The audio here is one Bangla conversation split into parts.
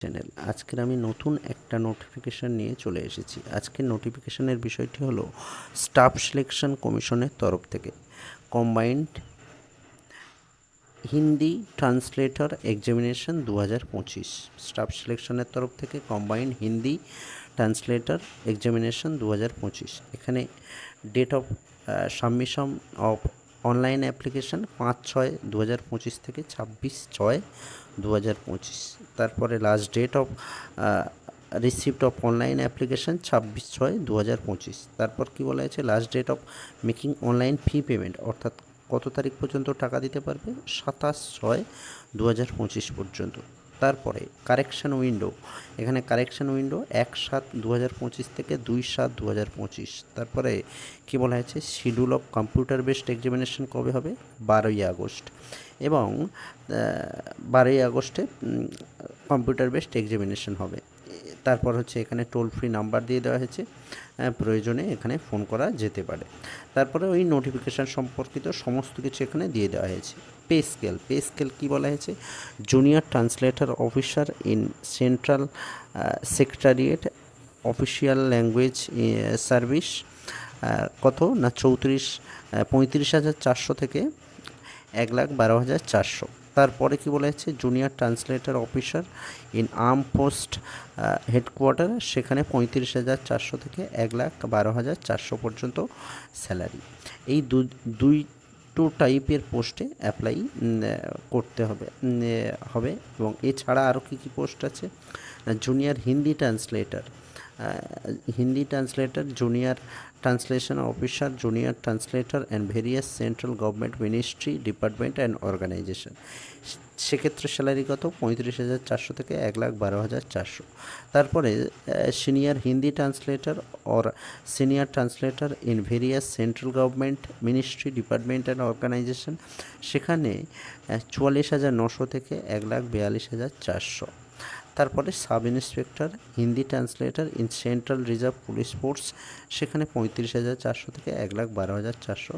চ্যানেল। আজকের আমি নতুন একটা নোটিফিকেশান নিয়ে চলে এসেছি। আজকের নোটিফিকেশানের বিষয়টি হলো স্টাফ সিলেকশন কমিশনের তরফ থেকে combined Hindi translator examination 2025। Staff সিলেকশনের তরফ থেকে কম্বাইন্ড হিন্দি ট্রান্সলেটর এক্সামিনেশন 2025। এখানে date of submission of online application 5/6/2025 থেকে 26/6/2025। তারপরে last date of receipt of online application 26/6/2025। তারপর কি বলা হয়েছে, last date of making online fee payment, অর্থাৎ কত তারিখ পর্যন্ত টাকা দিতে পারবে, 27/6/2025 পর্যন্ত। তারপরে কারেকশান উইন্ডো, এখানে কারেকশান উইন্ডো 1/7/2025 থেকে 2/7/2025। তারপরে কী বলা হয়েছে, schedule of computer based examination কবে হবে, 12ই আগস্ট, এবং 12ই আগস্টে কম্পিউটার বেসড এক্সামিনেশন হবে। তারপর হচ্ছে এখানে টোল ফ্রি নাম্বার দিয়ে দেওয়া হয়েছে, প্রয়োজনে এখানে ফোন করা যেতে পারে। তারপরে ওই নোটিফিকেশান সম্পর্কিত সমস্ত কিছু এখানে দিয়ে দেওয়া হয়েছে। পে স্কেল কী বলা হয়েছে, junior translator officer in central secretariat official language service, কত না 35,400 থেকে 1,12,400। তারপরে কি বলা হচ্ছে, junior translator officer in arm post headquarter, সেখানে 35,400 থেকে 1,12,400 পর্যন্ত স্যালারি। এই দুটো টাইপের পোস্টে অ্যাপ্লাই করতে হবে এবং এছাড়া আরও কী কী পোস্ট আছে, junior Hindi translator, junior translation officer, junior translator and various central government ministry, department and organisation. সেক্ষেত্রে স্যালারি কত, 35,400 থেকে 1,12,400। তারপরে senior Hindi translator or senior translator in various central government ministry, department and organisation, সেখানে 44,900 থেকে 1,42,400। তারপরে sub inspector Hindi translator in central reserve police force, সেখানে 35,400 থেকে 1,12,400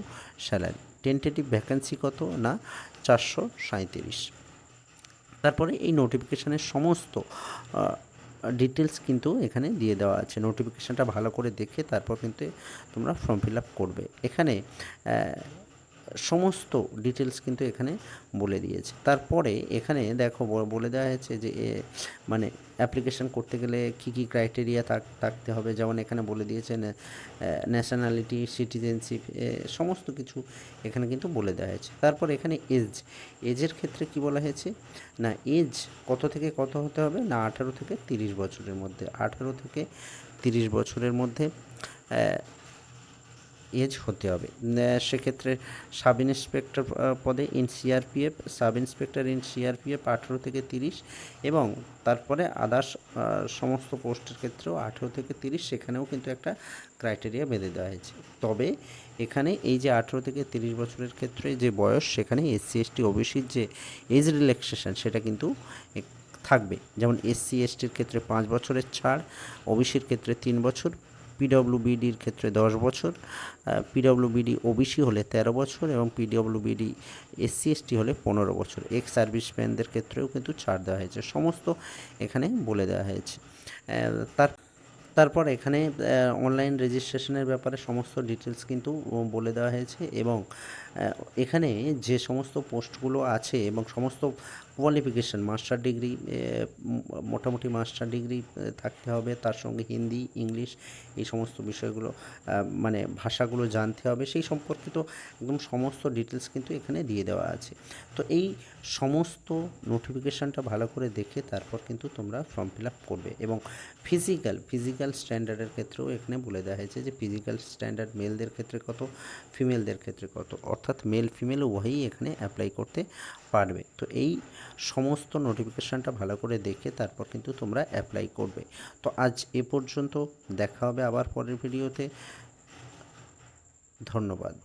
স্যালারি। টেন্টেটিভ ভ্যাকেন্সি কত না 437। তারপরে এই নোটিফিকেশানের সমস্ত ডিটেলস কিন্তু এখানে দিয়ে দেওয়া আছে। নোটিফিকেশানটা ভালো করে দেখে তারপর কিন্তু তোমরা ফর্ম ফিল আপ করবে। এখানে সমস্ত ডিটেলস কিন্তু এখানে বলে দিয়েছে। তারপরে এখানে দেখো বলে দেওয়া হয়েছে যে মানে অ্যাপ্লিকেশান করতে গেলে কী কী ক্রাইটেরিয়া থাকতে হবে, যেমন এখানে বলে দিয়েছেন ন্যাশনালিটি, সিটিজেনশিপ, সমস্ত কিছু এখানে কিন্তু বলে দেওয়া হয়েছে। তারপর এখানে এজের ক্ষেত্রে কি বলা হয়েছে না, এজ কত থেকে কত হতে হবে না 18 থেকে 30 বছরের মধ্যে, 18 থেকে 30 বছরের মধ্যে এজ হতে হবে। সেক্ষেত্রে সাব ইন্সপেক্টর পদে in CRPF, sub inspector in CRPF 18 থেকে 30, এবং তারপরে আদার্স সমস্ত পোস্টের ক্ষেত্রেও 18 থেকে 30, সেখানেও কিন্তু একটা ক্রাইটেরিয়া বেঁধে দেওয়া হয়েছে। তবে এখানে এই যে 18 থেকে 30 বছরের ক্ষেত্রে যে বয়স, সেখানে এসসি এসটি ওবিসির যে এজ রিল্যাক্সেশন সেটা কিন্তু থাকবে। যেমন এসসি এসটির ক্ষেত্রে 5 বছরের ছাড়, ওবিসির ক্ষেত্রে 3 বছর, পিডব্লিউবিডির ক্ষেত্রে 10 বছর, পিডব্লিউবিডি ওবিসি হলে 13 বছর, এবং পিডব্লিউবিডি এসসি এসটি হলে 15 বছর। এক্স সার্ভিসম্যানদের ক্ষেত্রেও কিন্তু ছাড় দেওয়া হয়েছে, সমস্ত এখানে বলে দেওয়া হয়েছে। তারপর এখানে অনলাইন রেজিস্ট্রেশনের ব্যাপারে সমস্ত ডিটেলস কিন্তু বলে দেওয়া হয়েছে, এবং এখানে যে সমস্ত পোস্টগুলো আছে এবং সমস্ত কোয়ালিফিকেশান, মাস্টার ডিগ্রি, মোটামুটি মাস্টার ডিগ্রি থাকতে হবে, তার সঙ্গে হিন্দি, ইংলিশ, এই সমস্ত বিষয়গুলো মানে ভাষাগুলো জানতে হবে, সেই সম্পর্কিত একদম সমস্ত ডিটেলস কিন্তু এখানে দিয়ে দেওয়া আছে। তো এই সমস্ত নোটিফিকেশানটা ভালো করে দেখে তারপর কিন্তু তোমরা ফর্ম ফিল আপ করবে। এবং ফিজিক্যাল স্ট্যান্ডার্ডের ক্ষেত্রেও এখানে বলে দেওয়া হয়েছে যে ফিজিক্যাল স্ট্যান্ডার্ড মেলদের ক্ষেত্রে কত, ফিমেলদের ক্ষেত্রে কত, অর্থাৎ মেল ফিমেল উভয়ই এখানে অ্যাপ্লাই করতে পারবে। তো এই সমস্ত নোটিফিকেশানটা ভালো করে দেখে তারপর কিন্তু তোমরা অ্যাপ্লাই করবে। তো আজ এ পর্যন্ত, দেখা হবে আবার পরের ভিডিওতে। ধন্যবাদ।